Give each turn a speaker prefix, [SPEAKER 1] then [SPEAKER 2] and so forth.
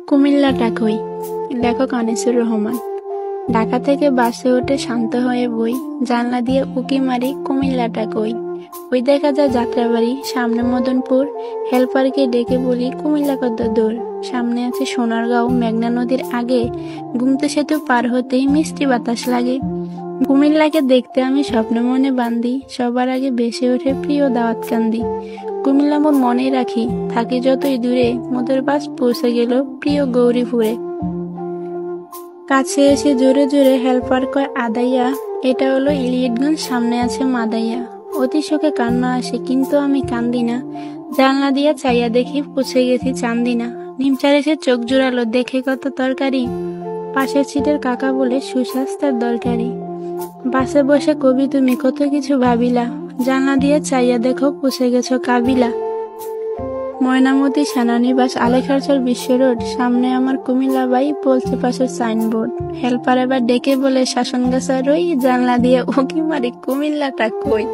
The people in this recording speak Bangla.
[SPEAKER 1] কুমিল্লাটা কই, লেখক আনিসুর রহমান। ঢাকা থেকে বাসে উঠে শান্ত হয়ে বই, জানলা দিয়ে উকি মারি কুমিল্লাটা কই। ওই দেখা যায় যাত্রাবাড়ি, সামনে মদনপুর। হেল্পারকে ডেকে বলি কুমিল্লা কত দূর। সামনে আছে সোনারগাঁও, মেঘনা নদীর আগে। গুমতি সেতু পার হতেই মিষ্টি বাতাস লাগে। কুমিল্লাকে দেখতে আমি স্বপ্ন মনে বান্ধি, সবার আগে ভেসে ওঠে প্রিয় দাওয়াত কান্দি। কুমিল্লা মোর মনে রাখি, থাকি যতই দূরে, মোদের বাস পৌঁছে গেল প্রিয় গৌরীপুরে। কাছে এসে জোরে জোরে হেল্পার কয় আদাইয়া, এটা হলো ইলিয়টগঞ্জ, সামনে আছে মাদাইয়া। অতি শোকে কান্না আসে কিন্তু আমি কান্দি না। জানলা দিয়া চাইয়া দেখি পৌঁছে গেছি চান্দিনা। নিমচার এসে চোখ জোড়ালো, দেখে কত তরকারি। পাশের সিটের কাকা বলে সুস্বাস্থ্যের দরকারি। বাসে বসে কবি তুমি কত কিছু ভাবিলা, জানলা দিয়ে চাইয়া দেখো পৌঁছে গেছো কাবিলা। ময়নামতি সেনানিবাস, আলেখারচর বিশ্ব রোড, সামনে আমার কুমিল্লা বাই, বলছে পাশের সাইনবোর্ড। হেল্পার এবার ডেকে বলে শাসন গাছা রই, জানলা দিয়ে উকি মারি কুমিল্লাটা কই।